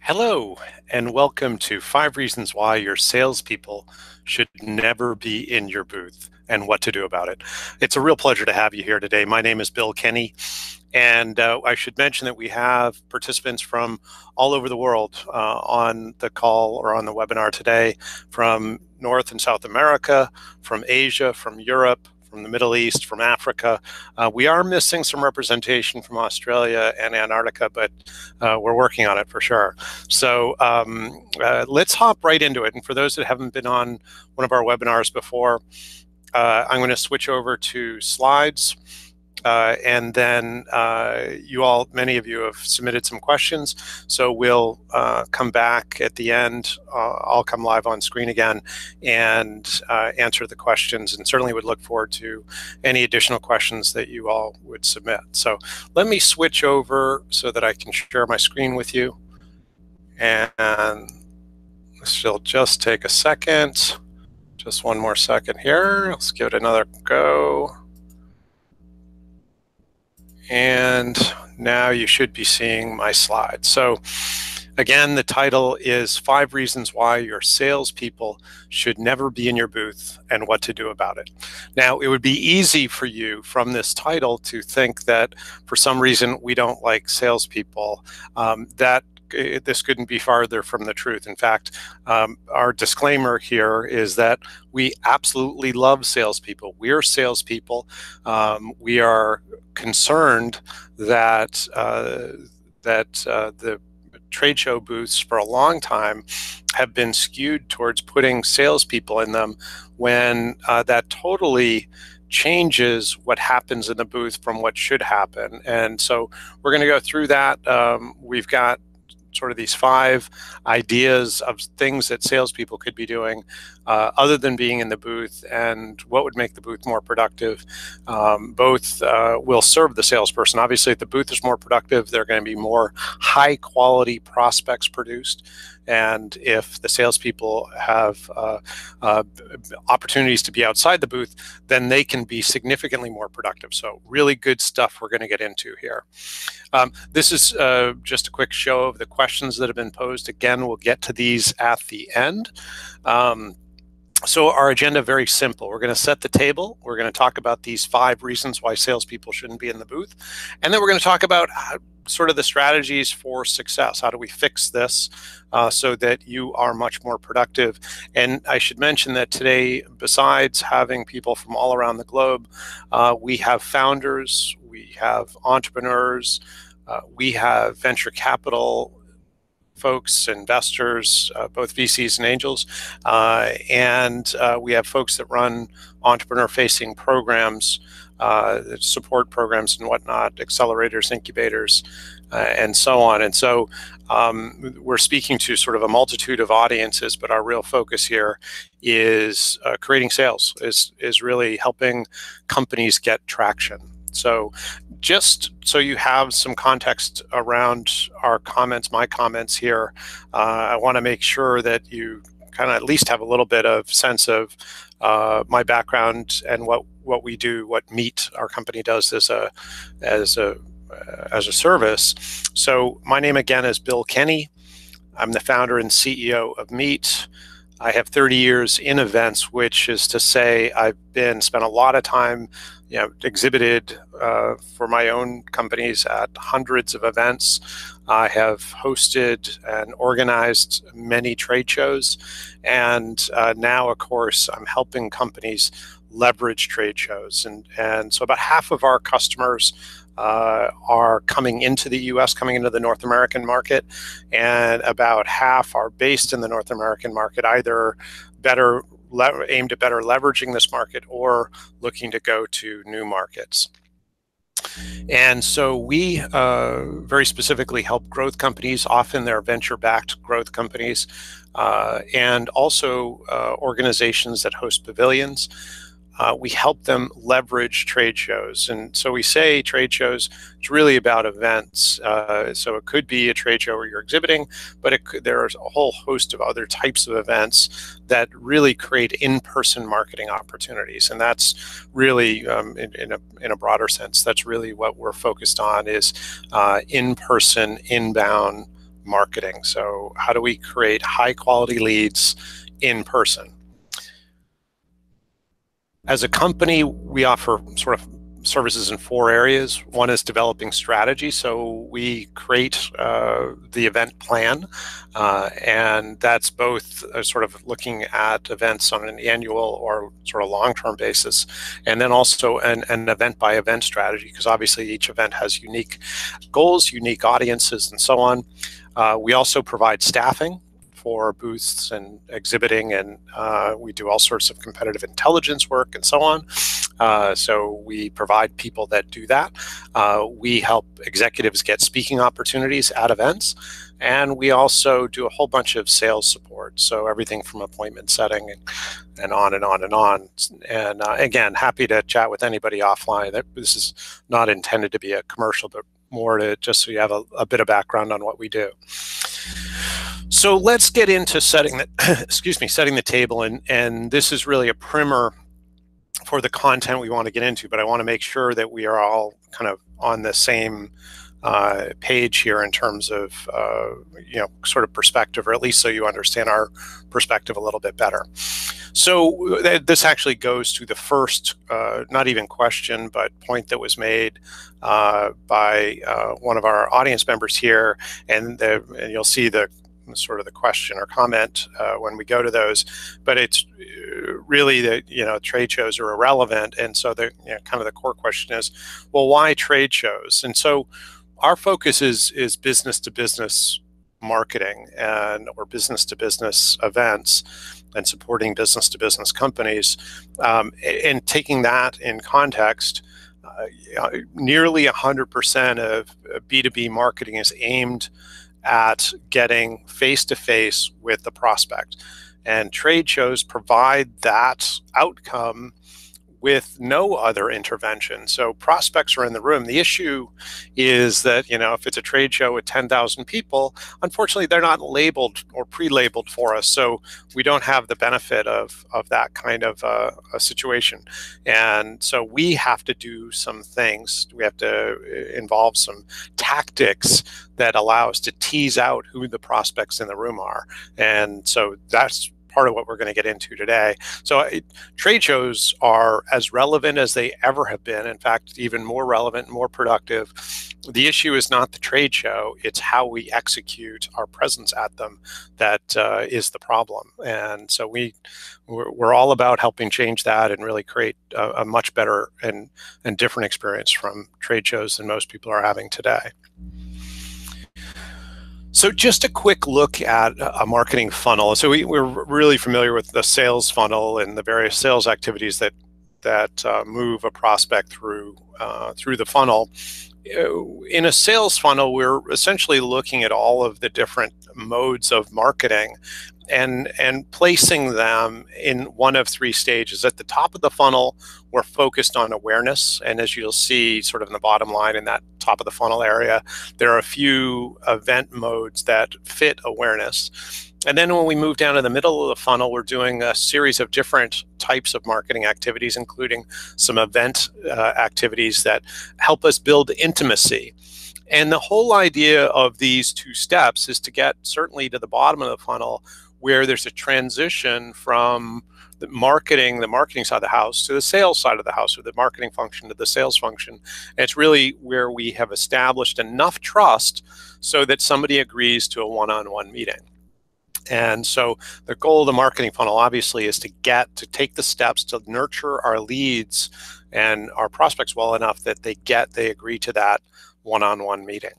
Hello, and welcome to 5 Reasons Why Your Salespeople Should Never Be in Your Booth and What to Do About It. It's a real pleasure to have you here today. My name is Bill Kenny, and I should mention that we have participants from all over the world on the call or on the webinar today, from North and South America, from Asia, from Europe, from the Middle East, from Africa. We are missing some representation from Australia and Antarctica, but we're working on it for sure. So let's hop right into it. And for those that haven't been on one of our webinars before, I'm going to switch over to slides. And then many of you have submitted some questions. So we'll come back at the end. I'll come live on screen again and answer the questions, and certainly would look forward to any additional questions that you all would submit. So let me switch over so that I can share my screen with you. And this will just take a second. Just one more second here. Let's give it another go. And now you should be seeing my slide. So again, the title is 5 Reasons Why Your Salespeople Should Never Be in Your Booth and What to Do About It. Now, it would be easy for you from this title to think that for some reason we don't like salespeople. This couldn't be farther from the truth. In fact, our disclaimer here is that we absolutely love salespeople. We are salespeople. We are concerned that the trade show booths for a long time have been skewed towards putting salespeople in them when that totally changes what happens in the booth from what should happen. And so we're going to go through that. We've got sort of these 5 ideas of things that salespeople could be doing other than being in the booth, and what would make the booth more productive. Both will serve the salesperson. Obviously, if the booth is more productive, there are going to be more high quality prospects produced. And if the salespeople have opportunities to be outside the booth, then they can be significantly more productive. So really good stuff we're going to get into here. This is just a quick show of the questions that have been posed. Again, we'll get to these at the end. So our agenda, very simple. We're going to set the table. We're going to talk about these 5 reasons why salespeople shouldn't be in the booth. And then we're going to talk about sort of the strategies for success. How do we fix this so that you are much more productive? And I should mention that today, besides having people from all around the globe, we have founders, we have entrepreneurs, we have venture capital folks, investors, both VCs and angels, and we have folks that run entrepreneur-facing programs, support programs and whatnot, accelerators, incubators, and so on. And so we're speaking to sort of a multitude of audiences, but our real focus here is creating sales, is really helping companies get traction. So just so you have some context around our comments, my comments here, I want to make sure that you kind of at least have a little bit of sense of my background and what we do, what Meet, our company, does as a service. So my name again is Bill Kenny. I'm the founder and CEO of Meet. I have 30 years in events, which is to say I've spent a lot of time, exhibited for my own companies at hundreds of events. I have hosted and organized many trade shows, and now, of course, I'm helping companies leverage trade shows. And so about half of our customers are coming into the U.S., coming into the North American market, and about half are based in the North American market, either aimed at better leveraging this market or looking to go to new markets. And so we very specifically help growth companies. Often they're venture-backed growth companies, and also organizations that host pavilions. We help them leverage trade shows. And so we say trade shows, it's really about events. So it could be a trade show where you're exhibiting, but there's a whole host of other types of events that really create in-person marketing opportunities. And that's really, in a broader sense, that's really what we're focused on, is in-person, inbound marketing. So how do we create high quality leads in person? As a company, we offer sort of services in 4 areas. One is developing strategy. So we create the event plan, and that's both sort of looking at events on an annual or sort of long-term basis, and then also an event-by-event strategy, because obviously each event has unique goals, unique audiences, and so on. We also provide staffing for booths and exhibiting, and we do all sorts of competitive intelligence work and so on. So we provide people that do that. We help executives get speaking opportunities at events, and we also do a whole bunch of sales support. So everything from appointment setting and on and on and on. And again, happy to chat with anybody offline. This is not intended to be a commercial, but more to just so you have a bit of background on what we do. So let's get into setting the table, and this is really a primer for the content we want to get into, but I want to make sure that we are all kind of on the same page here in terms of sort of perspective, or at least so you understand our perspective a little bit better. So this actually goes to the first, not even question, but point that was made by one of our audience members here, and you'll see the sort of the question or comment when we go to those, but it's really that trade shows are irrelevant, and so the kind of the core question is, well, why trade shows? And so our focus is business to business marketing or business to business events and supporting business to business companies, and taking that in context. Nearly 100% of B2B marketing is aimed at getting face-to-face with the prospect. And trade shows provide that outcome with no other intervention. So prospects are in the room. The issue is that, if it's a trade show with 10,000 people, unfortunately, they're not labeled or pre-labeled for us. So we don't have the benefit of that kind of a situation. And so we have to do some things. We have to involve some tactics that allow us to tease out who the prospects in the room are. And so that's part of what we're going to get into today. So trade shows are as relevant as they ever have been. In fact, even more relevant, more productive. The issue is not the trade show, it's how we execute our presence at them that is the problem. And so we're all about helping change that and really create a much better and different experience from trade shows than most people are having today. So just a quick look at a marketing funnel. So we're really familiar with the sales funnel and the various sales activities that move a prospect through the funnel. In a sales funnel, we're essentially looking at all of the different modes of marketing and placing them in one of 3 stages. At the top of the funnel, we're focused on awareness. And as you'll see sort of in the bottom line in that top of the funnel area, there are a few event modes that fit awareness. And then when we move down to the middle of the funnel, we're doing a series of different types of marketing activities, including some event activities that help us build intimacy. And the whole idea of these 2 steps is to get certainly to the bottom of the funnel, where there's a transition from the marketing side of the house to the sales side of the house, or the marketing function to the sales function. And it's really where we have established enough trust so that somebody agrees to a one-on-one meeting. And so the goal of the marketing funnel obviously is to take the steps to nurture our leads and our prospects well enough that they agree to that one-on-one meeting.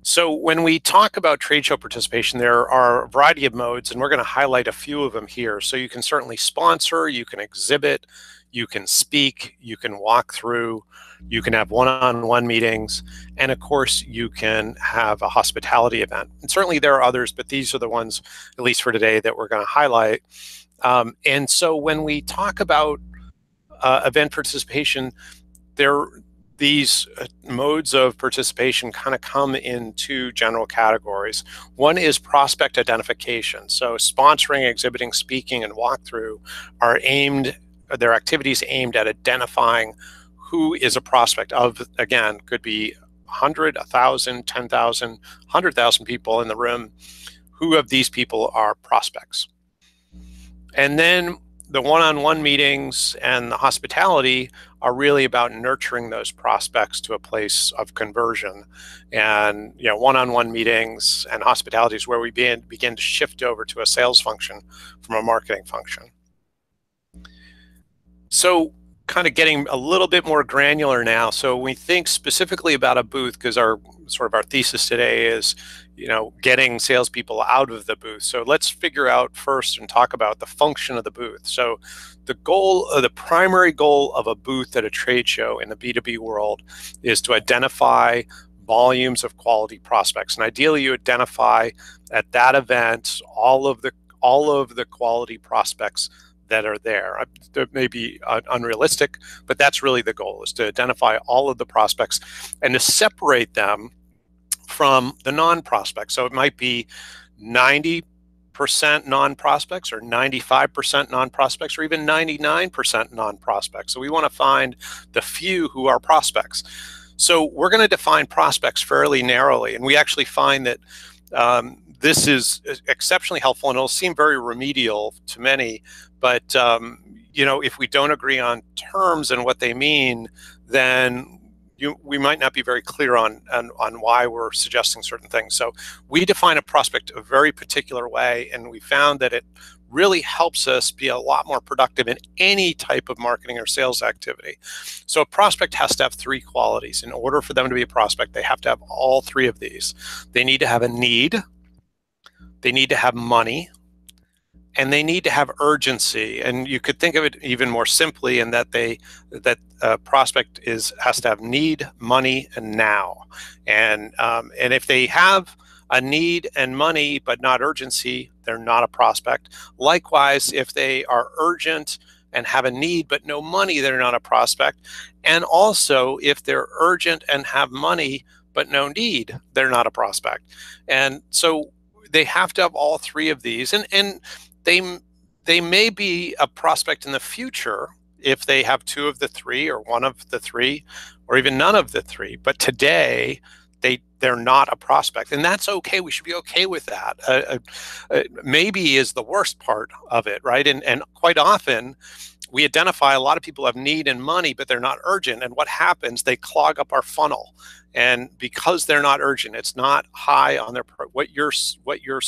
So when we talk about trade show participation, there are a variety of modes, and we're going to highlight a few of them here. So you can certainly sponsor, you can exhibit, you can speak, you can walk through, you can have one-on-one meetings, and of course you can have a hospitality event. And certainly there are others, but these are the ones, at least for today, that we're going to highlight. And so when we talk about event participation, these modes of participation kind of come in 2 general categories. One is prospect identification. So sponsoring, exhibiting, speaking, and walkthrough they're activities aimed at identifying who is a prospect of, again, could be 100, 1,000, 10,000, 100,000 people in the room, who of these people are prospects? And then the one-on-one meetings and the hospitality are really about nurturing those prospects to a place of conversion. And one-on-one meetings and hospitality is where we begin to shift over to a sales function from a marketing function. So kind of getting a little bit more granular now. So when we think specifically about a booth, because our thesis today is, getting salespeople out of the booth. So let's figure out first and talk about the function of the booth. So the primary goal of a booth at a trade show in the B2B world is to identify volumes of quality prospects. And ideally you identify at that event all of the quality prospects that are there. That may be unrealistic, but that's really the goal, is to identify all of the prospects and to separate them from the non-prospects. So it might be 90% non-prospects or 95% non-prospects or even 99% non-prospects. So we want to find the few who are prospects. So we're going to define prospects fairly narrowly, and we actually find that this is exceptionally helpful, and it'll seem very remedial to many, but if we don't agree on terms and what they mean, then we might not be very clear on why we're suggesting certain things. So we define a prospect a very particular way, and we found that it really helps us be a lot more productive in any type of marketing or sales activity. So a prospect has to have three qualities. In order for them to be a prospect, they have to have all three of these. They need to have a need, they need to have money, and they need to have urgency. And you could think of it even more simply in that a prospect has to have need, money, and now. And if they have a need and money but not urgency, they're not a prospect. Likewise, if they are urgent and have a need but no money, they're not a prospect. And also, if they're urgent and have money but no need, they're not a prospect. And so they have to have all three of these. And they may be a prospect in the future if they have two of the three or one of the three or even none of the three. But today, they're not a prospect, and that's okay. We should be okay with that. Maybe is the worst part of it, right? And quite often, we identify a lot of people have need and money, but they're not urgent. And what happens? They clog up our funnel, and because they're not urgent, it's not high on their what you're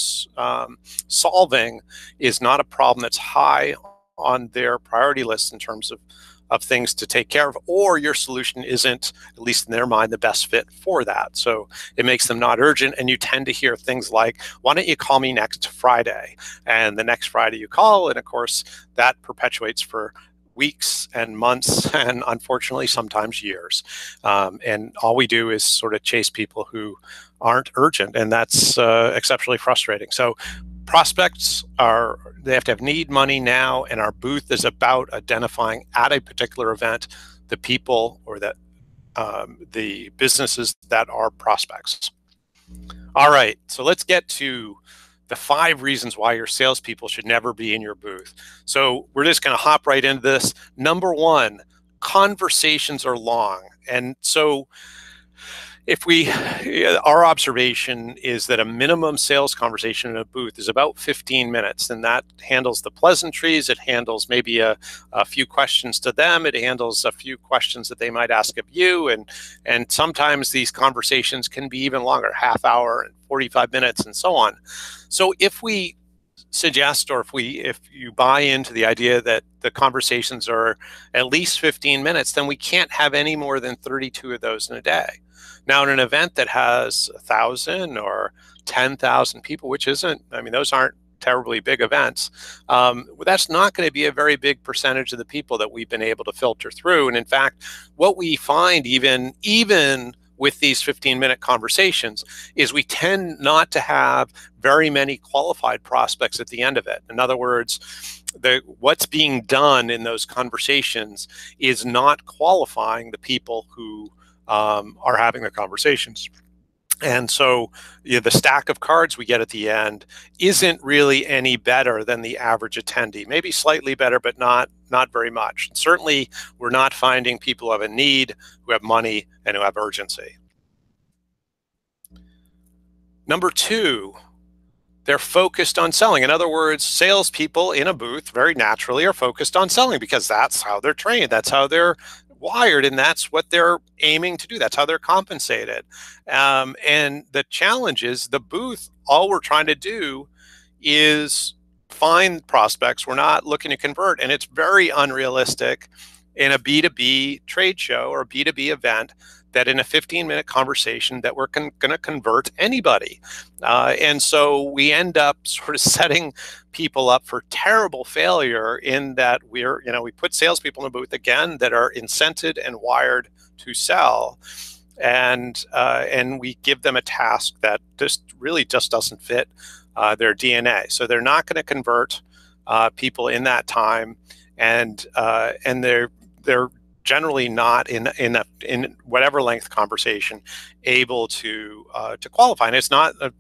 solving is not a problem that's high on their priority list in terms of things to take care of, or your solution isn't, at least in their mind, the best fit for that. So it makes them not urgent, and you tend to hear things like, why don't you call me next Friday? And the next Friday you call, and of course that perpetuates for weeks and months and unfortunately sometimes years. And all we do is sort of chase people who aren't urgent, and that's exceptionally frustrating. So prospects they have to have need, money, now, and our booth is about identifying at a particular event the people or the businesses that are prospects. All right, so let's get to the 5 reasons why your salespeople should never be in your booth. So we're just going to hop right into this. Number 1, conversations are long. And so our observation is that a minimum sales conversation in a booth is about 15 minutes, and that handles the pleasantries. It handles maybe a few questions to them. It handles a few questions that they might ask of you, and sometimes these conversations can be even longer, half hour and 45 minutes and so on. So if we suggest, or if you buy into the idea that the conversations are at least 15 minutes, then we can't have any more than 32 of those in a day. Now, in an event that has 1,000 or 10,000 people, which isn't, those aren't terribly big events, that's not going to be a very big percentage of the people that we've been able to filter through. And in fact, what we find even with these 15-minute conversations is we tend not to have very many qualified prospects at the end of it. In other words, what's being done in those conversations is not qualifying the people who are having the conversations. And so the stack of cards we get at the end isn't really any better than the average attendee. Maybe slightly better, but not very much. And certainly, we're not finding people who have a need, who have money, and who have urgency. Number two, they're focused on selling. In other words, salespeople in a booth very naturally are focused on selling because that's how they're trained. That's how they're wired, and that's what they're aiming to do. That's how they're compensated. And the challenge is the booth, all we're trying to do is find prospects. We're not looking to convert. And it's very unrealistic in a B2B trade show or a B2B event that in a 15-minute conversation that we're going to convert anybody. And so we end up sort of setting people up for terrible failure in that we put salespeople in a booth again that are incented and wired to sell. And we give them a task that really doesn't fit their DNA. So they're not going to convert people in that time, and they're generally not in whatever length conversation able to qualify. And this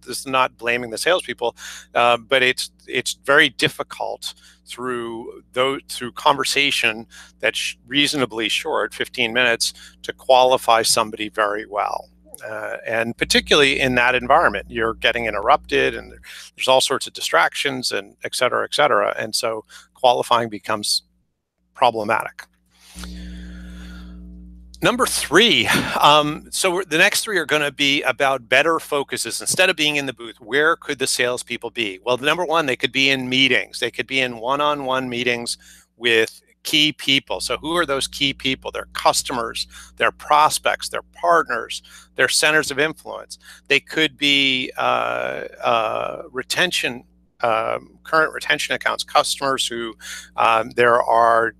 is not blaming the salespeople, but it's very difficult through conversation that's reasonably short, 15 minutes, to qualify somebody very well. And particularly in that environment, you're getting interrupted and there's all sorts of distractions and et cetera, et cetera. And so qualifying becomes problematic. Number three, so the next three are going to be about better focuses. Instead of being in the booth, where could the salespeople be? Well, number one, they could be in meetings. They could be in one-on-one meetings with key people. So who are those key people? Their customers, their prospects, their partners, their centers of influence. They could be retention, current retention accounts, customers who there are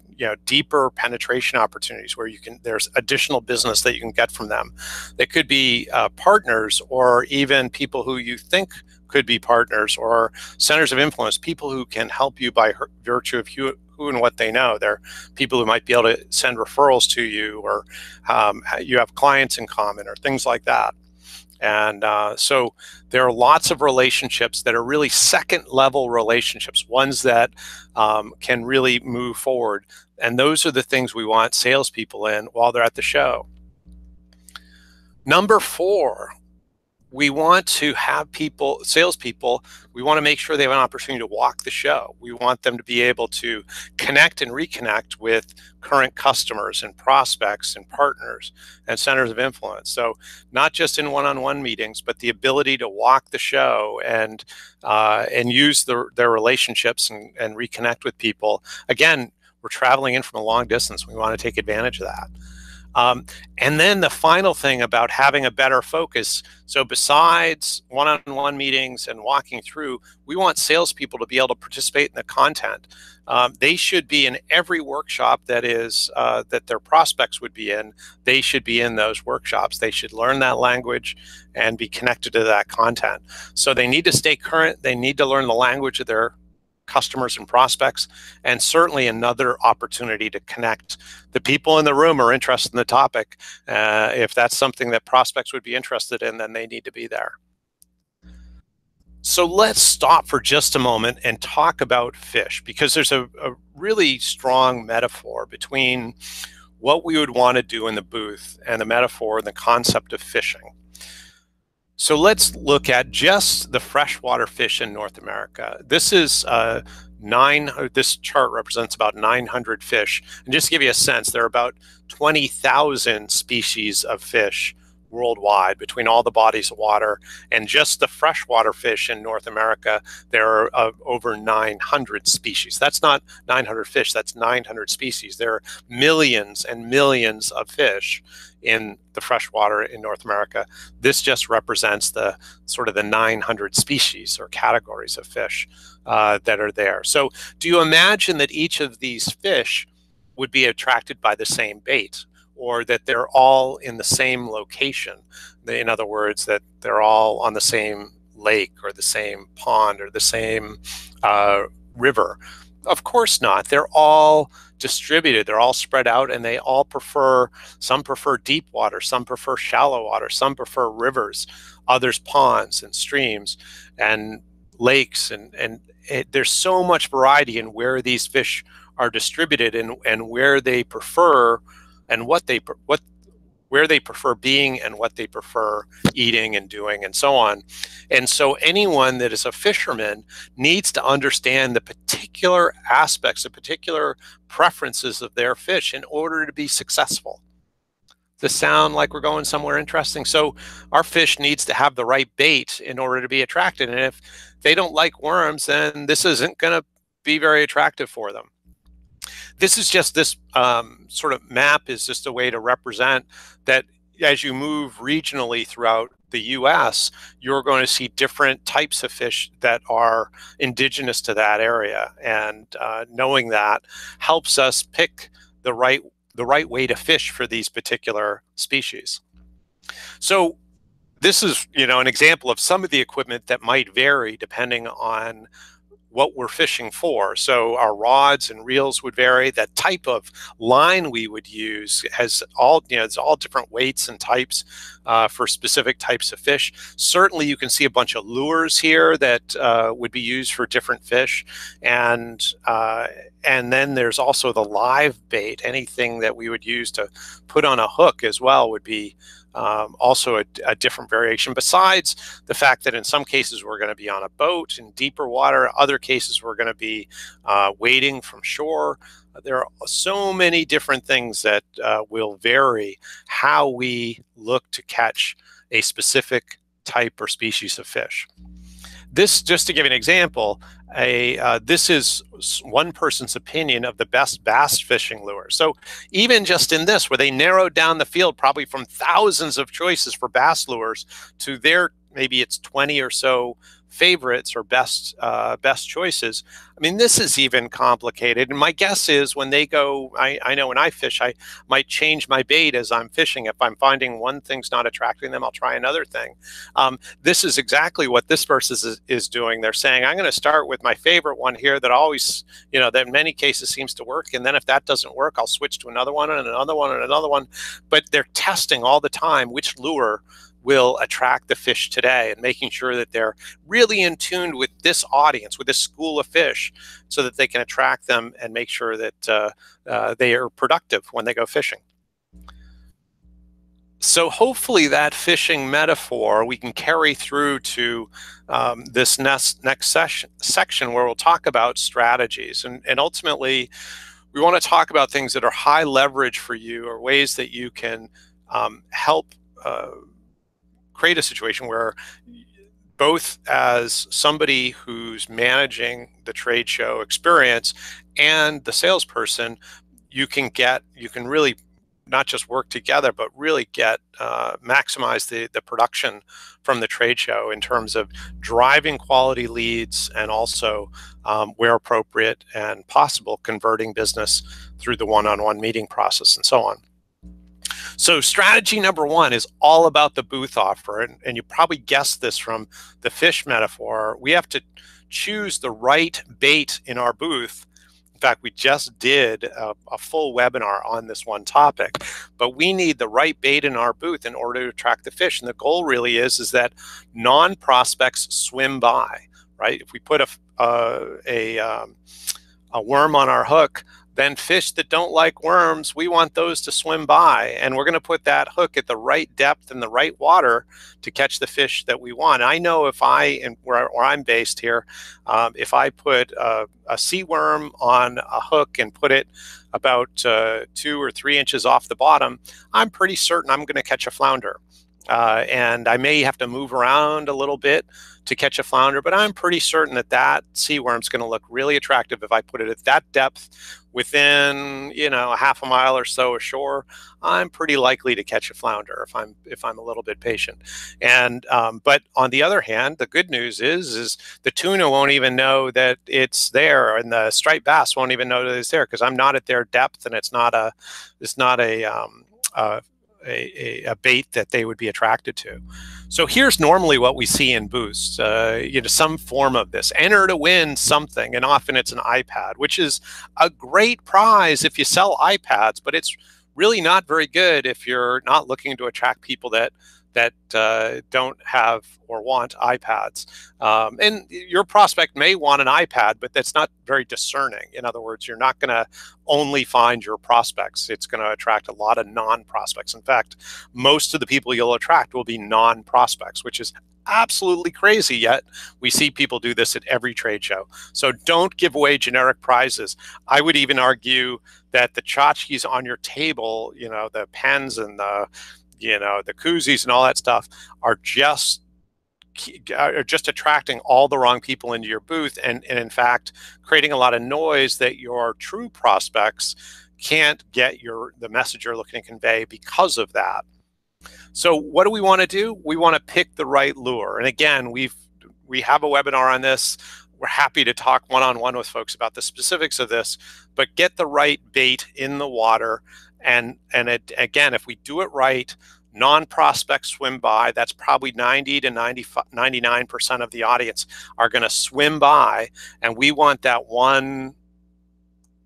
deeper penetration opportunities where there's additional business that you can get from them. They could be partners, or even people who you think could be partners, or centers of influence, people who can help you by virtue of who and what they know. They're people who might be able to send referrals to you, or you have clients in common, or things like that. And so there are lots of relationships that are really second level relationships, ones that can really move forward. And those are the things we want salespeople in while they're at the show. Number four, we want to have salespeople, we want to make sure they have an opportunity to walk the show. We want them to be able to connect and reconnect with current customers and prospects and partners and centers of influence. So not just in one-on-one meetings, but the ability to walk the show and use their relationships and reconnect with people. Again, we're traveling in from a long distance. We want to take advantage of that. And then the final thing about having a better focus, so besides one-on-one meetings and walking through, we want salespeople to be able to participate in the content. They should be in every workshop that their prospects would be in. They should be in those workshops. They should learn that language and be connected to that content. So they need to stay current. They need to learn the language of their customers and prospects, and certainly another opportunity to connect. The people in the room are interested in the topic. If that's something that prospects would be interested in, then they need to be there. So let's stop for just a moment and talk about fish, because there's a really strong metaphor between what we would want to do in the booth and the metaphor and the concept of fishing. So let's look at just the freshwater fish in North America. This is this chart represents about 900 fish. And just to give you a sense, there are about 20,000 species of fish worldwide between all the bodies of water. And just the freshwater fish in North America, there are over 900 species. That's not 900 fish, that's 900 species. There are millions and millions of fish in the freshwater in North America. This just represents the sort of the 900 species or categories of fish that are there. So do you imagine that each of these fish would be attracted by the same bait, or that they're all in the same location? In other words, that they're all on the same lake or the same pond or the same river? Of course not. They're all distributed. They're all spread out, and they all some prefer deep water, some prefer shallow water, some prefer rivers, others ponds and streams and lakes. And there's so much variety in where these fish are distributed and where they prefer and where where they prefer being and what they prefer eating and doing and so on. And so anyone that is a fisherman needs to understand the particular aspects, the particular preferences of their fish in order to be successful. Does this sound like we're going somewhere interesting? So our fish needs to have the right bait in order to be attracted. And if they don't like worms, then this isn't going to be very attractive for them. This is just this sort of map is just a way to represent that as you move regionally throughout the US, you're going to see different types of fish that are indigenous to that area. And knowing that helps us pick the right way to fish for these particular species. So this is, an example of some of the equipment that might vary depending on what we're fishing for. So our rods and reels would vary. That type of line we would use has all, it's all different weights and types for specific types of fish. Certainly you can see a bunch of lures here that would be used for different fish. And then there's also the live bait. Anything that we would use to put on a hook as well would be also a different variation, besides the fact that in some cases we're going to be on a boat in deeper water, other cases we're going to be wading from shore. There are so many different things that will vary how we look to catch a specific type or species of fish. This, just to give an example, this is one person's opinion of the best bass fishing lure. So even just in this, where they narrowed down the field probably from thousands of choices for bass lures to their, maybe it's 20 or so favorites or best choices. I mean, this is even complicated. And my guess is when they go, I know when I fish, I might change my bait as I'm fishing. If I'm finding one thing's not attracting them, I'll try another thing. This is exactly what this person is doing. They're saying, I'm going to start with my favorite one here that always, that in many cases seems to work. And then if that doesn't work, I'll switch to another one and another one and another one. But they're testing all the time which lure will attract the fish today and making sure that they're really in tune with this audience, with this school of fish, so that they can attract them and make sure that they are productive when they go fishing. So hopefully that fishing metaphor we can carry through to this next section where we'll talk about strategies. And ultimately, we want to talk about things that are high leverage for you, or ways that you can help create a situation where both as somebody who's managing the trade show experience and the salesperson, you can really not just work together, but really maximize the production from the trade show in terms of driving quality leads and also, where appropriate and possible, converting business through the one-on-one meeting process and so on. So strategy number one is all about the booth offer. And you probably guessed this from the fish metaphor. We have to choose the right bait in our booth. In fact, we just did a full webinar on this one topic, but we need the right bait in our booth in order to attract the fish. And the goal really is that non-prospects swim by, right? If we put a worm on our hook, then fish that don't like worms, we want those to swim by. And we're going to put that hook at the right depth in the right water to catch the fish that we want. I know if where I'm based here, if I put a sea worm on a hook and put it about 2 or 3 inches off the bottom, I'm pretty certain I'm going to catch a flounder. And I may have to move around a little bit to catch a flounder, but I'm pretty certain that sea worm's going to look really attractive if I put it at that depth within, a half a mile or so ashore. I'm pretty likely to catch a flounder if I'm a little bit patient. And but on the other hand, the good news is the tuna won't even know that it's there, and the striped bass won't even know that it's there because I'm not at their depth, and it's not a bait that they would be attracted to. So here's normally what we see in booths, some form of this. Enter to win something, and often it's an iPad, which is a great prize if you sell iPads, but it's really not very good if you're not looking to attract people that don't have or want iPads. And your prospect may want an iPad, but that's not very discerning. In other words, you're not going to only find your prospects. It's going to attract a lot of non-prospects. In fact, most of the people you'll attract will be non-prospects, which is absolutely crazy, yet we see people do this at every trade show. So don't give away generic prizes. I would even argue that the tchotchkes on your table, the pens and the koozies and all that stuff are just attracting all the wrong people into your booth, and in fact creating a lot of noise that your true prospects can't get the message you're looking to convey because of that. So what do we want to do? We want to pick the right lure. And again, we have a webinar on this. We're happy to talk one-on-one with folks about the specifics of this, but get the right bait in the water. And again, if we do it right, non-prospects swim by. That's probably 90 to 99% of the audience are going to swim by. And we want that 1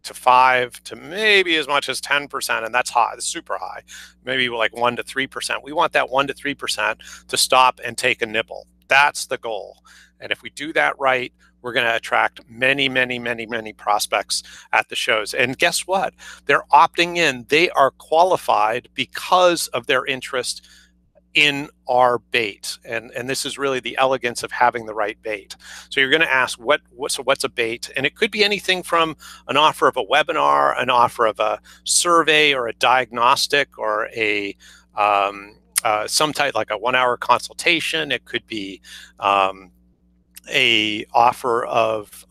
to 5 to maybe as much as 10%, and that's high, that's super high, maybe like 1 to 3%. We want that 1 to 3% to stop and take a nibble. That's the goal. And if we do that right, we're going to attract many, many, many, many prospects at the shows. And guess what? They're opting in. They are qualified because of their interest in our bait. And this is really the elegance of having the right bait. So you're going to ask, what's a bait? And it could be anything from an offer of a webinar, an offer of a survey or a diagnostic, or a some type like a 1-hour consultation. It could be a offer of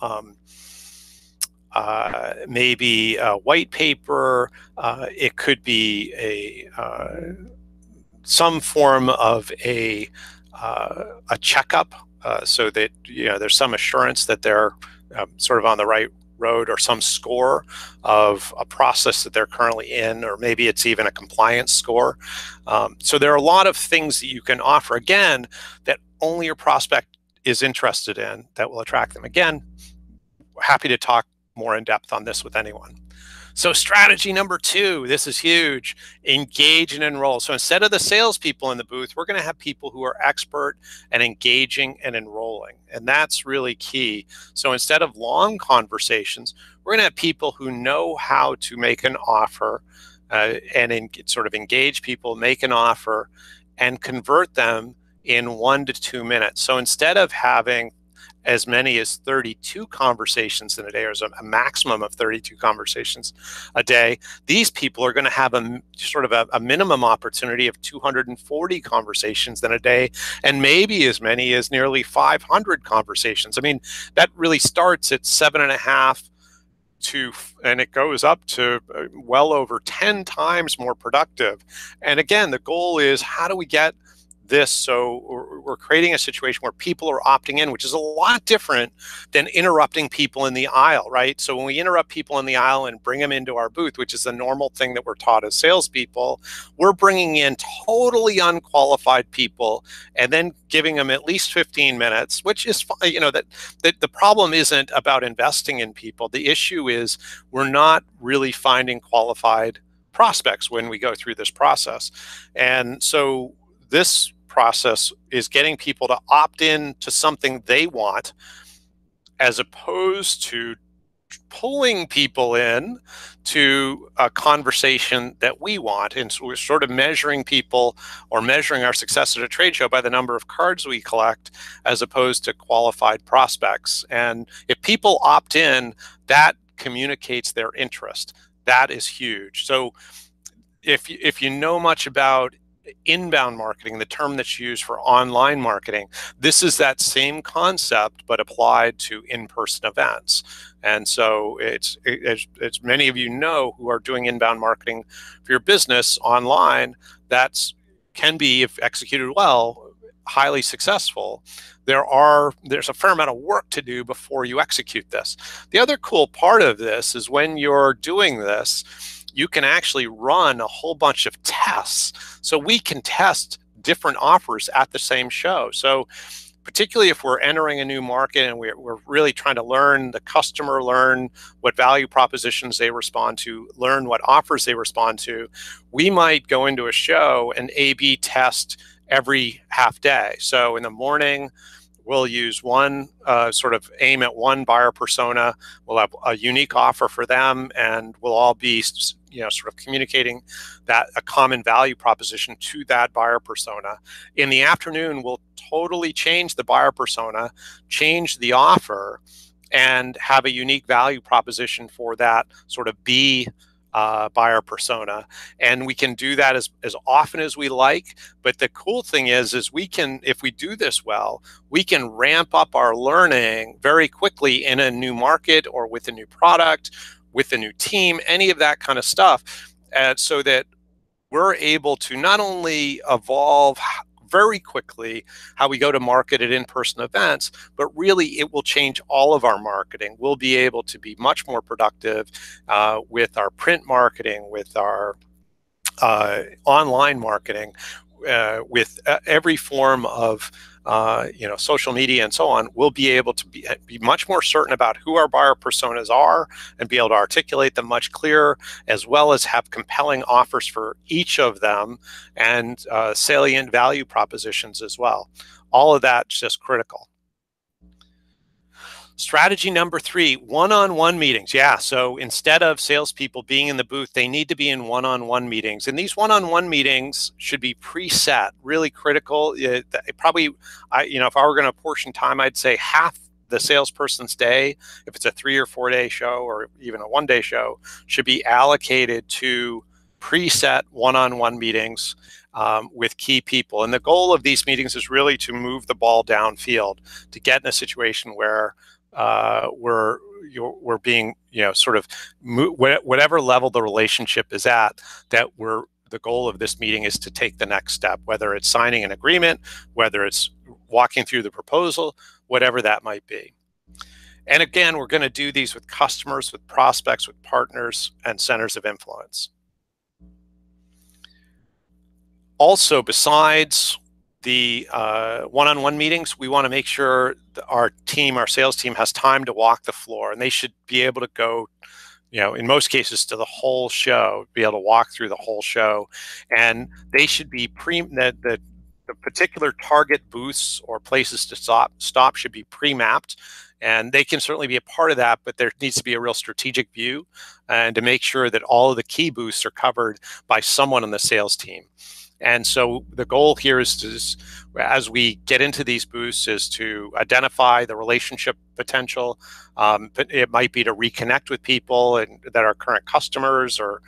maybe a white paper. It could be some form of a checkup, so that there's some assurance that they're sort of on the right road, or some score of a process that they're currently in, or maybe it's even a compliance score. So there are a lot of things that you can offer, again, that only your prospect is interested in, that will attract them. Again, happy to talk more in depth on this with anyone. So strategy number 2, this is huge: engage and enroll. So instead of the salespeople in the booth, we're going to have people who are expert and engaging and enrolling. And that's really key. So instead of long conversations, we're going to have people who know how to make an offer and sort of engage people, make an offer, and convert them in 1 to 2 minutes. So instead of having as many as 32 conversations in a day, or a maximum of 32 conversations a day, these people are going to have a sort of a minimum opportunity of 240 conversations in a day, and maybe as many as nearly 500 conversations. I mean, that really starts at 7.5 and it goes up to well over 10 times more productive. And again, the goal is, how do we get this? So we're creating a situation where people are opting in, which is a lot different than interrupting people in the aisle, right? So when we interrupt people in the aisle and bring them into our booth, which is the normal thing that we're taught as salespeople, we're bringing in totally unqualified people and then giving them at least 15 minutes, which is, that the problem isn't about investing in people. The issue is we're not really finding qualified prospects when we go through this process. And so this process is getting people to opt in to something they want, as opposed to pulling people in to a conversation that we want. And so we're sort of measuring people, or measuring our success at a trade show, by the number of cards we collect, as opposed to qualified prospects. And if people opt in, that communicates their interest. That is huge. So if you know much about inbound marketing, the term that's used for online marketing, this is that same concept but applied to in-person events. And so it's as many of you know who are doing inbound marketing for your business online, that's can be, if executed well, highly successful. There's a fair amount of work to do before you execute this. The other cool part of this is, when you're doing this, you can actually run a whole bunch of tests. So we can test different offers at the same show. So particularly if we're entering a new market and we're really trying to learn the customer, learn what value propositions they respond to, learn what offers they respond to, we might go into a show and A/B test every half day. So in the morning, we'll use one sort of aim at one buyer persona. We'll have a unique offer for them, and we'll all be, sort of communicating that a common value proposition to that buyer persona. In the afternoon, we'll totally change the buyer persona, change the offer, and have a unique value proposition for that sort of B buyer persona. And we can do that as often as we like. But the cool thing is we can, if we do this well, we can ramp up our learning very quickly in a new market or with a new product, with a new team, any of that kind of stuff, so that we're able to not only evolve very quickly how we go to market at in-person events, but really it will change all of our marketing. We'll be able to be much more productive with our print marketing, with our online marketing, with every form of social media and so on. We'll be able to be much more certain about who our buyer personas are and be able to articulate them much clearer, as well as have compelling offers for each of them and salient value propositions as well. All of that's just critical. Strategy number 3, one-on-one meetings. Yeah, so instead of salespeople being in the booth, they need to be in one-on-one meetings. And these one-on-one meetings should be preset, really critical. Probably, if I were going to apportion time, I'd say half the salesperson's day, if it's a 3 or 4 day show or even a 1-day show, should be allocated to preset one-on-one meetings with key people. And the goal of these meetings is really to move the ball downfield, to get in a situation where we're being, sort of whatever level the relationship is at, that the goal of this meeting is to take the next step, whether it's signing an agreement, whether it's walking through the proposal, whatever that might be. And again, we're going to do these with customers, with prospects, with partners, and centers of influence. Also, besides the one-on-one meetings, we want to make sure that our sales team has time to walk the floor, and they should be able to go, in most cases, to the whole show, be able to walk through the whole show. And they should be the particular target booths or places to stop should be pre-mapped. And they can certainly be a part of that, but there needs to be a real strategic view and to make sure that all of the key booths are covered by someone on the sales team. And so the goal here is to, as we get into these booths, is to identify the relationship potential. It might be to reconnect with people that are current customers or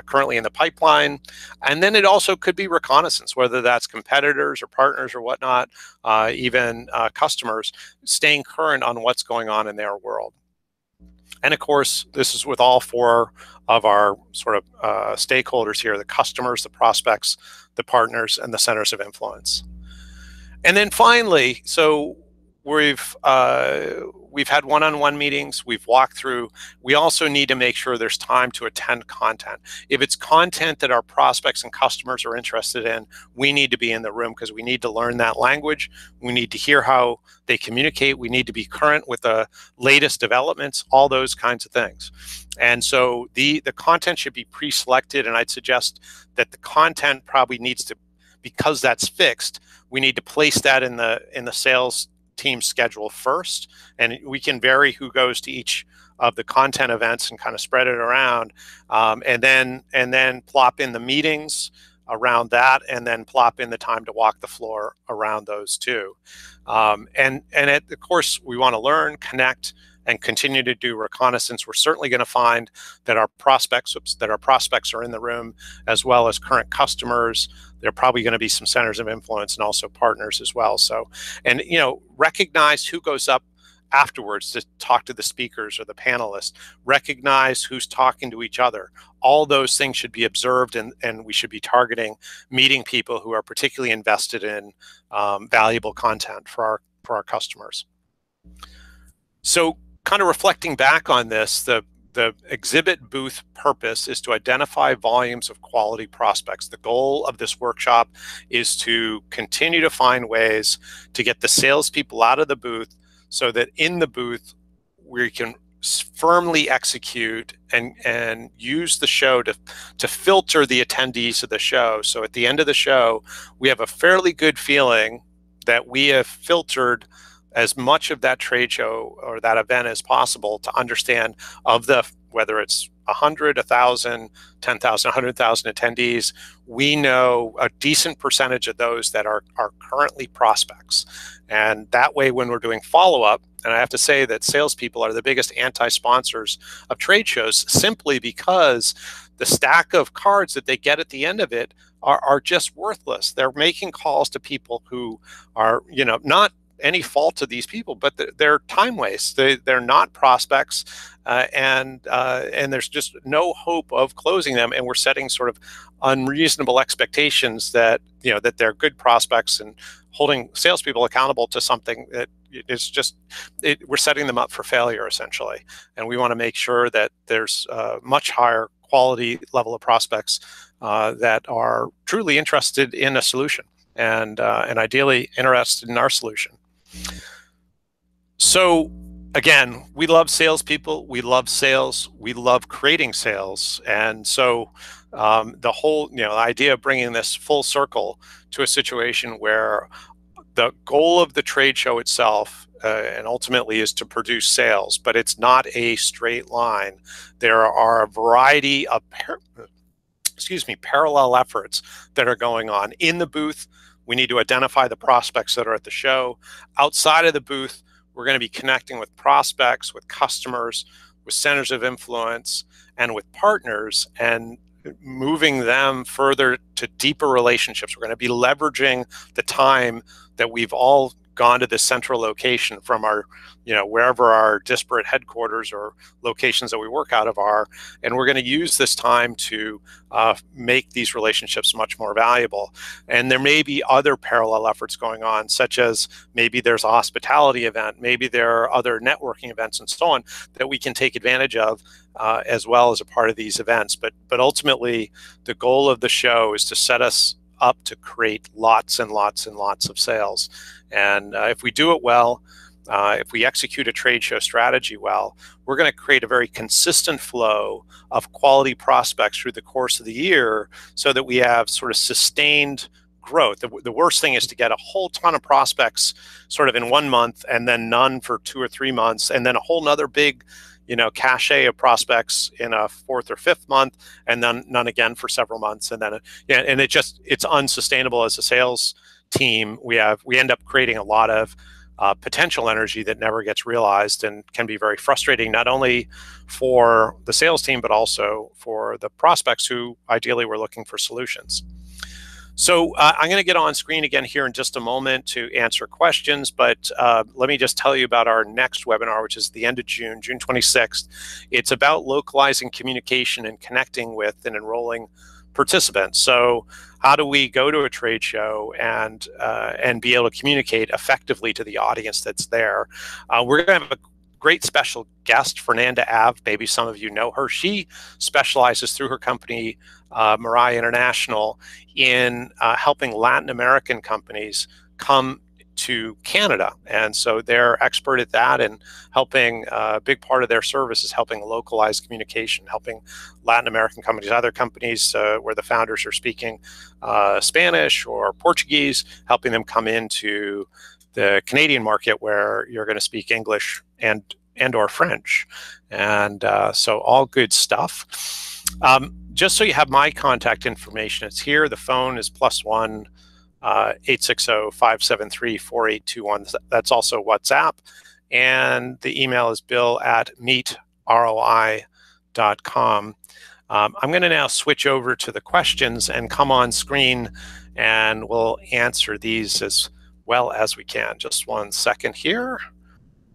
currently in the pipeline. And then it also could be reconnaissance, whether that's competitors or partners or whatnot, even customers, staying current on what's going on in their world. And of course, this is with all 4 of our sort of stakeholders here: the customers, the prospects, the partners, and the centers of influence. And then finally, so we've had one-on-one meetings, we've walked through. We also need to make sure there's time to attend content. If it's content that our prospects and customers are interested in, we need to be in the room because we need to learn that language. We need to hear how they communicate. We need to be current with the latest developments, all those kinds of things. And so the content should be pre-selected, and I'd suggest that the content probably needs to, because that's fixed, we need to place that in the sales team schedule first, and we can vary who goes to each of the content events and kind of spread it around, and then plop in the meetings around that, and then plop in the time to walk the floor around those too. And of course, we want to learn, connect, and continue to do reconnaissance. We're certainly going to find that our prospects are in the room, as well as current customers. There are probably going to be some centers of influence and also partners as well. So, and recognize who goes up afterwards to talk to the speakers or the panelists. Recognize who's talking to each other. All those things should be observed, and we should be targeting meeting people who are particularly invested in valuable content for our customers. So, kind of reflecting back on this, the the exhibit booth purpose is to identify volumes of quality prospects. The goal of this workshop is to continue to find ways to get the salespeople out of the booth so that in the booth we can firmly execute and use the show to filter the attendees of the show. So at the end of the show, we have a fairly good feeling that we have filtered as much of that trade show or that event as possible to understand of the, whether it's 100, 1,000, 10,000, 100,000 attendees, we know a decent percentage of those that are currently prospects. And that way, when we're doing follow-up, and I have to say that salespeople are the biggest anti-sponsors of trade shows simply because the stack of cards that they get at the end of it are just worthless. They're making calls to people who are, not any fault to these people, but they're time wastes. They're not prospects, and there's just no hope of closing them. And we're setting sort of unreasonable expectations that that they're good prospects and holding salespeople accountable to something that it's just we're setting them up for failure essentially. And we want to make sure that there's a much higher quality level of prospects that are truly interested in a solution and ideally interested in our solution. So again, we love salespeople, we love sales, we love creating sales. And so the whole idea of bringing this full circle to a situation where the goal of the trade show itself and ultimately is to produce sales, but it's not a straight line. There are a variety of parallel efforts that are going on. In the booth, we need to identify the prospects that are at the show. Outside of the booth, we're going to be connecting with prospects, with customers, with centers of influence, and with partners, and moving them further to deeper relationships. We're going to be leveraging the time that we've all gone to this central location from our, wherever our disparate headquarters or locations that we work out of are, and we're going to use this time to make these relationships much more valuable. And there may be other parallel efforts going on, such as maybe there's a hospitality event, maybe there are other networking events and so on that we can take advantage of as well as a part of these events. But ultimately, the goal of the show is to set us up to create lots and lots and lots of sales. And if we do it well, if we execute a trade show strategy well, we're going to create a very consistent flow of quality prospects through the course of the year so that we have sort of sustained growth. The worst thing is to get a whole ton of prospects sort of in 1 month and then none for 2 or 3 months, and then a whole nother big cachet of prospects in a 4th or 5th month, and then none again for several months, and then and it's unsustainable as a sales team. We end up creating a lot of potential energy that never gets realized and can be very frustrating, not only for the sales team but also for the prospects who ideally were looking for solutions. So I'm going to get on screen again here in just a moment to answer questions, but let me just tell you about our next webinar, which is the end of June 26th. It's about localizing communication and connecting with and enrolling participants. So how do we go to a trade show and be able to communicate effectively to the audience that's there? We're going to have a great special guest, Fernanda Ave. Maybe some of you know her. She specializes through her company, Mariah International, in helping Latin American companies come to Canada. And so they're expert at that, and helping a big part of their service is helping localize communication, helping Latin American companies, other companies where the founders are speaking Spanish or Portuguese, helping them come into the Canadian market where you're going to speak English and or French. And so all good stuff. Just so you have my contact information, it's here. The phone is +1 860-573-4821. That's also WhatsApp. And the email is bill@meetroi.com. I'm going to now switch over to the questions and come on screen, and we'll answer these as well as we can. Just 1 second here.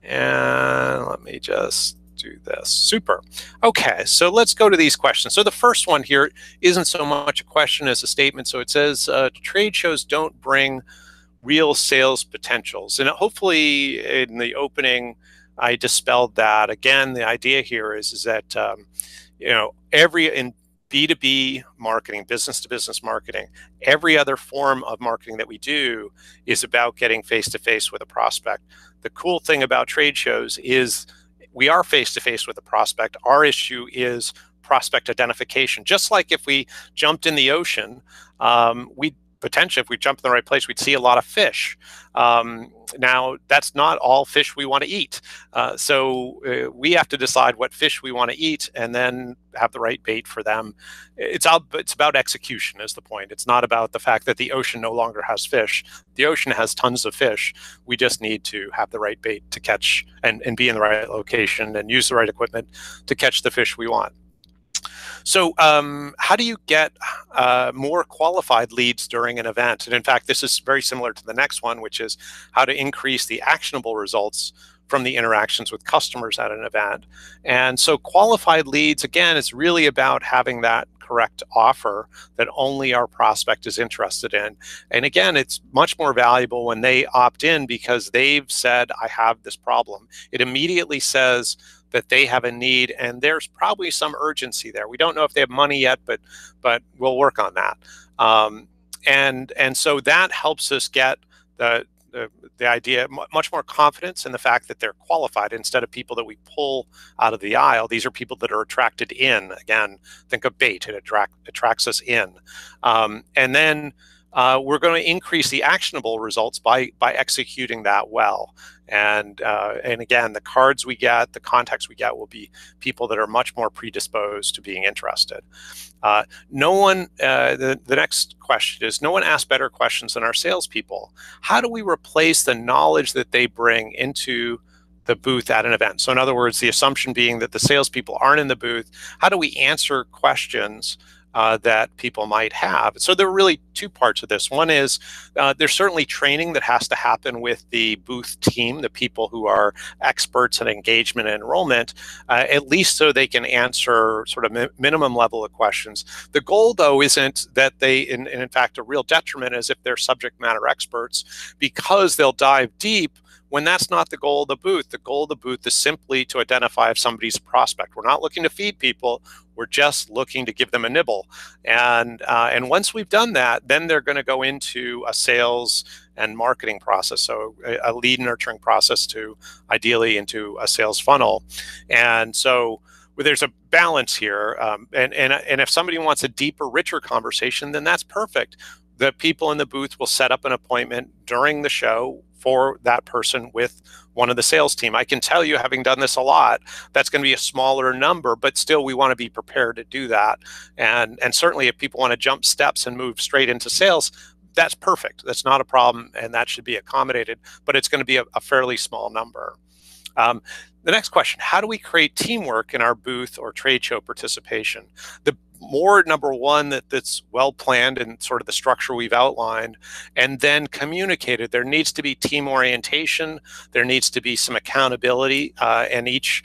And let me just do this. Super. Okay, so let's go to these questions. So the first one here isn't so much a question as a statement. So it says, trade shows don't bring real sales potentials. And hopefully in the opening, I dispelled that. Again, the idea here is that in B2B marketing, business to business marketing, every other form of marketing that we do is about getting face to face with a prospect. The cool thing about trade shows is we are face to face with a prospect. Our issue is prospect identification. Just like if we jumped in the ocean, we potentially, if we jump in the right place, we'd see a lot of fish. Now, that's not all fish we want to eat. So we have to decide what fish we want to eat and then have the right bait for them. It's about execution is the point. It's not about the fact that the ocean no longer has fish. The ocean has tons of fish. We just need to have the right bait to catch and be in the right location and use the right equipment to catch the fish we want. So how do you get more qualified leads during an event? And in fact, this is very similar to the next one, which is how to increase the actionable results from the interactions with customers at an event. And so qualified leads, again, is really about having that correct offer that only our prospect is interested in. And again, it's much more valuable when they opt in because they've said, I have this problem. It immediately says that they have a need, and there's probably some urgency there. We don't know if they have money yet, but we'll work on that. And so that helps us get the idea, much more confidence in the fact that they're qualified instead of people that we pull out of the aisle. These are people that are attracted in. Again, think of bait, it attracts us in. And then we're going to increase the actionable results by executing that well. And again, the cards we get, the contacts we get will be people that are much more predisposed to being interested. The next question is, no one asks better questions than our salespeople. How do we replace the knowledge that they bring into the booth at an event? So in other words, the assumption being that the salespeople aren't in the booth, how do we answer questions that people might have? So there are really two parts of this. One is there's certainly training that has to happen with the booth team, the people who are experts in engagement and enrollment, at least so they can answer sort of minimum level of questions. The goal, though, isn't that they, and in fact, a real detriment is if they're subject matter experts, because they'll dive deep when that's not the goal of the booth. The goal of the booth is simply to identify if somebody's a prospect. We're not looking to feed people. We're just looking to give them a nibble. And once we've done that, then they're going to go into a sales and marketing process, so a lead nurturing process to ideally into a sales funnel. And so there's a balance here. And if somebody wants a deeper, richer conversation, then that's perfect. The people in the booth will set up an appointment during the show for that person with one of the sales team. I can tell you, having done this a lot, that's going to be a smaller number, but still we want to be prepared to do that. And certainly if people want to jump steps and move straight into sales, that's perfect. That's not a problem, and that should be accommodated, but it's going to be a fairly small number. The next question, how do we create teamwork in our booth or trade show participation? The more, number one, that's well planned and sort of the structure we've outlined, and then communicated. There needs to be team orientation. There needs to be some accountability, and each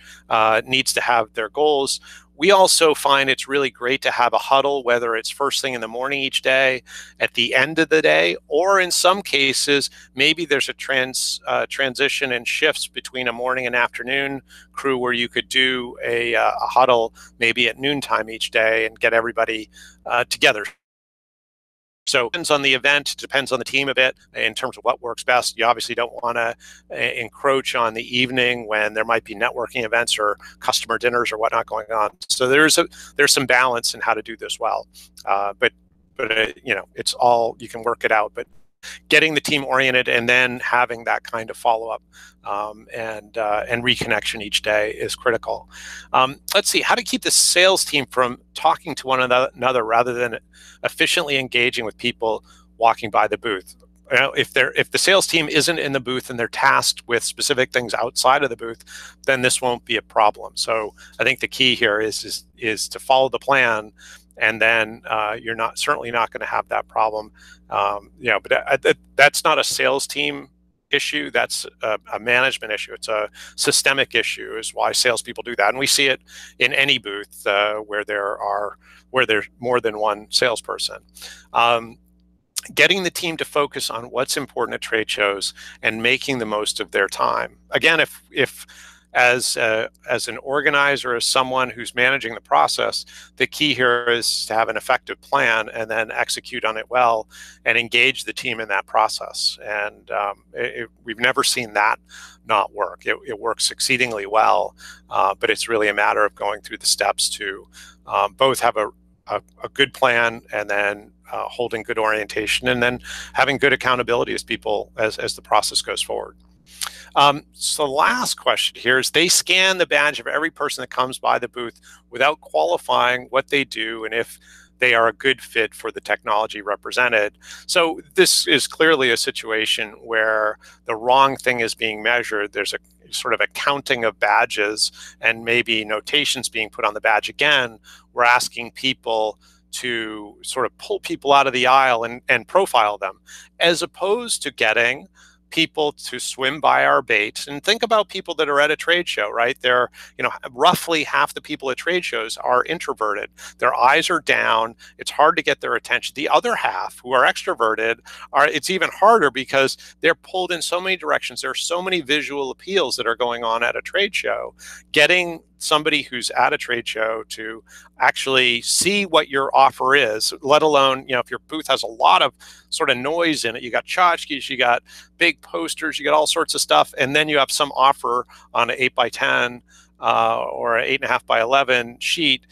needs to have their goals. We also find it's really great to have a huddle, whether it's first thing in the morning each day, at the end of the day, or in some cases, maybe there's a transition and shifts between a morning and afternoon crew where you could do a huddle maybe at noontime each day and get everybody together. So it depends on the event, depends on the team a bit in terms of what works best. You obviously don't want to encroach on the evening when there might be networking events or customer dinners or whatnot going on. So there's some balance in how to do this well. But it's all, you can work it out. But getting the team oriented and then having that kind of follow-up and reconnection each day is critical. Let's see, how to keep the sales team from talking to one another rather than efficiently engaging with people walking by the booth. If the sales team isn't in the booth and they're tasked with specific things outside of the booth, then this won't be a problem. So I think the key here is to follow the plan, and then you're certainly not going to have that problem. But that's not a sales team issue. That's a management issue. It's a systemic issue, is why salespeople do that, and we see it in any booth where there's more than one salesperson. Getting the team to focus on what's important at trade shows and making the most of their time. Again, if as an organizer, as someone who's managing the process, the key here is to have an effective plan and then execute on it well and engage the team in that process. And we've never seen that not work. It works exceedingly well, but it's really a matter of going through the steps to both have a good plan and then holding good orientation and then having good accountability as people as the process goes forward. So the last question here is, they scan the badge of every person that comes by the booth without qualifying what they do and if they are a good fit for the technology represented. So this is clearly a situation where the wrong thing is being measured. There's a sort of a counting of badges and maybe notations being put on the badge. Again, we're asking people to sort of pull people out of the aisle and profile them, as opposed to getting people to swim by our bait. And think about people that are at a trade show, right? They're, roughly half the people at trade shows are introverted. Their eyes are down. It's hard to get their attention. The other half, who are extroverted, it's even harder because they're pulled in so many directions. There are so many visual appeals that are going on at a trade show. Getting somebody who's at a trade show to actually see what your offer is, let alone, if your booth has a lot of sort of noise in it, you got tchotchkes, you got big posters, you got all sorts of stuff, and then you have some offer on an 8x10 or an 8.5x11 sheet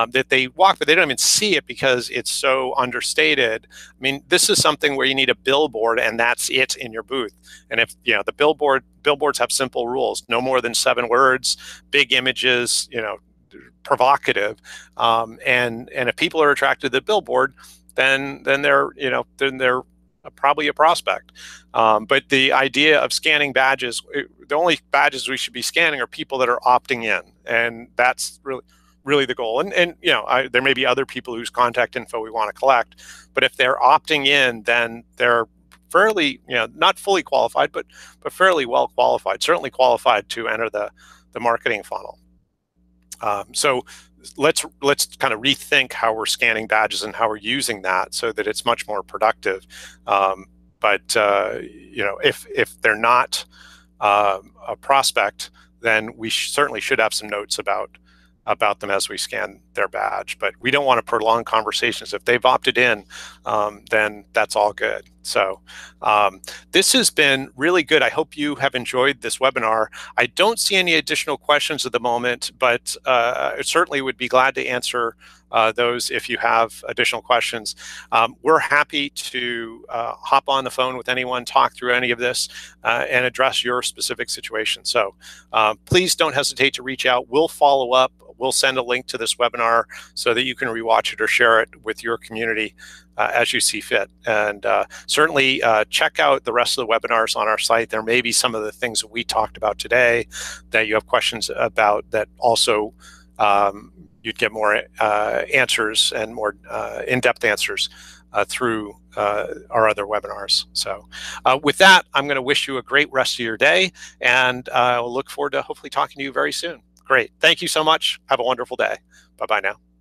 that they walk, but they don't even see it because it's so understated. I mean, this is something where you need a billboard, and that's it in your booth. And if the billboards have simple rules: no more than 7 words, big images, provocative, and if people are attracted to the billboard, then they're probably a prospect. But the idea of scanning badges, the only badges we should be scanning are people that are opting in, and that's really the goal. And there may be other people whose contact info we want to collect, but if they're opting in, then they're fairly, not fully qualified, but fairly well qualified, certainly qualified to enter the marketing funnel. So let's kind of rethink how we're scanning badges and how we're using that so that it's much more productive. But if they're not a prospect, then we certainly should have some notes about them as we scan their badge. But we don't want to prolong conversations. If they've opted in, then that's all good. So this has been really good. I hope you have enjoyed this webinar. I don't see any additional questions at the moment, but I certainly would be glad to answer those if you have additional questions. We're happy to hop on the phone with anyone, talk through any of this, and address your specific situation. So please don't hesitate to reach out. We'll follow up. We'll send a link to this webinar so that you can rewatch it or share it with your community as you see fit. And certainly check out the rest of the webinars on our site. There may be some of the things that we talked about today that you have questions about that also you'd get more answers and more in-depth answers through our other webinars. So with that, I'm going to wish you a great rest of your day, and I'll look forward to hopefully talking to you very soon. Great. Thank you so much. Have a wonderful day. Bye-bye now.